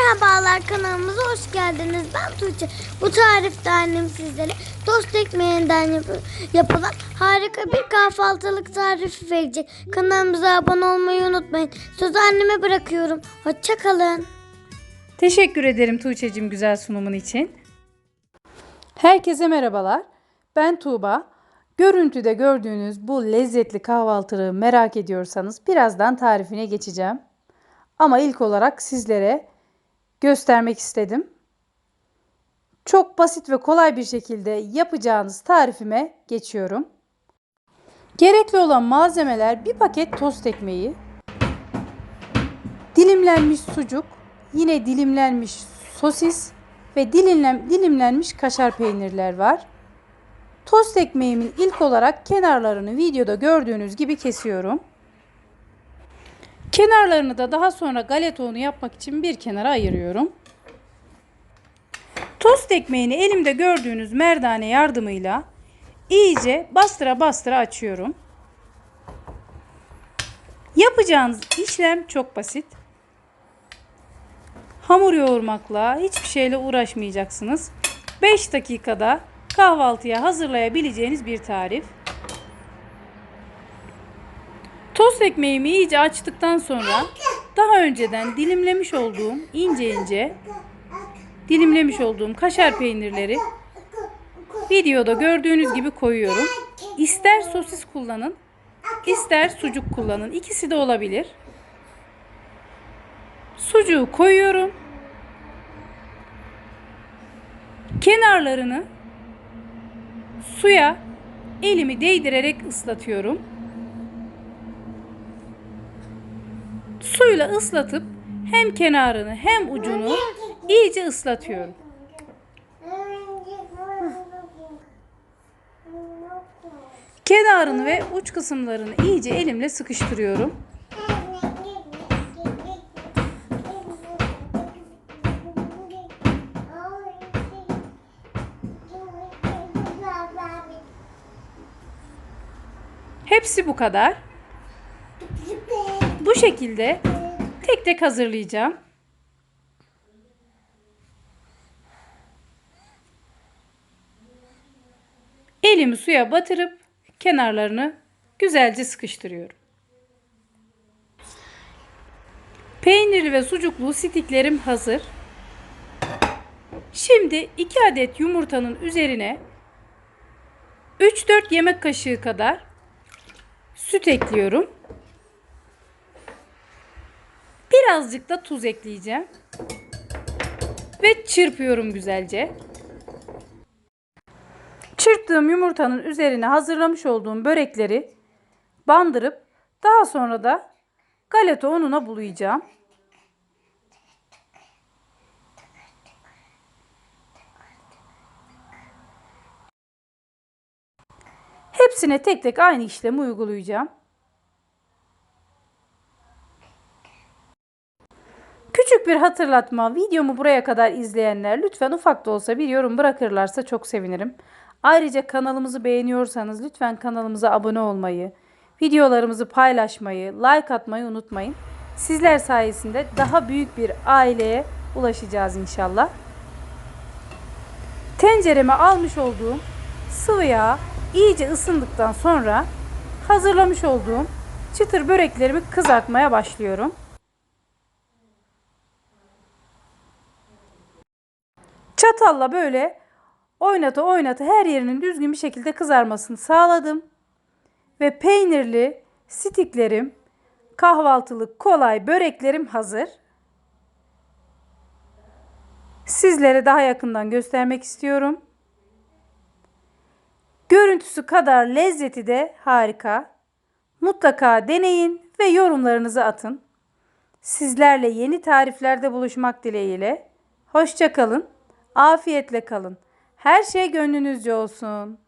Merhabalar, kanalımıza hoş geldiniz. Ben Tuğçe. Bu tarifte annem sizlere tost ekmeğinden yapılan harika bir kahvaltılık tarifi verecek. Kanalımıza abone olmayı unutmayın. Sözü anneme bırakıyorum. Hoşça kalın. Teşekkür ederim Tuğçe'cim güzel sunumun için. Herkese merhabalar. Ben Tuğba. Görüntüde gördüğünüz bu lezzetli kahvaltılığı merak ediyorsanız birazdan tarifine geçeceğim. Ama ilk olarak sizlere göstermek istedim. Çok basit ve kolay bir şekilde yapacağınız tarifime geçiyorum. Gerekli olan malzemeler: bir paket tost ekmeği, dilimlenmiş sucuk, yine dilimlenmiş sosis ve dilimlenmiş kaşar peynirler var. Tost ekmeğimin ilk olarak kenarlarını videoda gördüğünüz gibi kesiyorum. Kenarlarını da daha sonra galeta unu yapmak için bir kenara ayırıyorum. Tost ekmeğini elimde gördüğünüz merdane yardımıyla iyice bastıra bastıra açıyorum. Yapacağınız işlem çok basit. Hamur yoğurmakla, hiçbir şeyle uğraşmayacaksınız. 5 dakikada kahvaltıya hazırlayabileceğiniz bir tarif. Tost ekmeğimi iyice açtıktan sonra daha önceden dilimlemiş olduğum ince dilimlemiş olduğum kaşar peynirleri videoda gördüğünüz gibi koyuyorum. İster sosis kullanın, ister sucuk kullanın. İkisi de olabilir. Sucuğu koyuyorum. Kenarlarını suya elimi değdirerek ıslatıyorum. Suyla ıslatıp hem kenarını hem ucunu iyice ıslatıyorum. Kenarını ve uç kısımlarını iyice elimle sıkıştırıyorum. Hepsi bu kadar. Bu şekilde tek tek hazırlayacağım. Elimi suya batırıp kenarlarını güzelce sıkıştırıyorum. Peynirli ve sucuklu stiklerim hazır. Şimdi 2 adet yumurtanın üzerine 3-4 yemek kaşığı kadar süt ekliyorum. Birazcık da tuz ekleyeceğim. Ve çırpıyorum güzelce. Çırptığım yumurtanın üzerine hazırlamış olduğum börekleri bandırıp daha sonra da galeta ununa bulayacağım. Hepsine tek tek aynı işlemi uygulayacağım. Küçük bir hatırlatma, videomu buraya kadar izleyenler lütfen ufak da olsa bir yorum bırakırlarsa çok sevinirim. Ayrıca kanalımızı beğeniyorsanız lütfen kanalımıza abone olmayı, videolarımızı paylaşmayı, like atmayı unutmayın. Sizler sayesinde daha büyük bir aileye ulaşacağız inşallah. Tencereme almış olduğum sıvı yağ iyice ısındıktan sonra hazırlamış olduğum çıtır böreklerimi kızartmaya başlıyorum. Çatalla böyle oynata oynata her yerinin düzgün bir şekilde kızarmasını sağladım. Ve peynirli stiklerim, kahvaltılık kolay böreklerim hazır. Sizlere daha yakından göstermek istiyorum. Görüntüsü kadar lezzeti de harika. Mutlaka deneyin ve yorumlarınızı atın. Sizlerle yeni tariflerde buluşmak dileğiyle. Hoşça kalın. Afiyetle kalın. Her şey gönlünüzce olsun.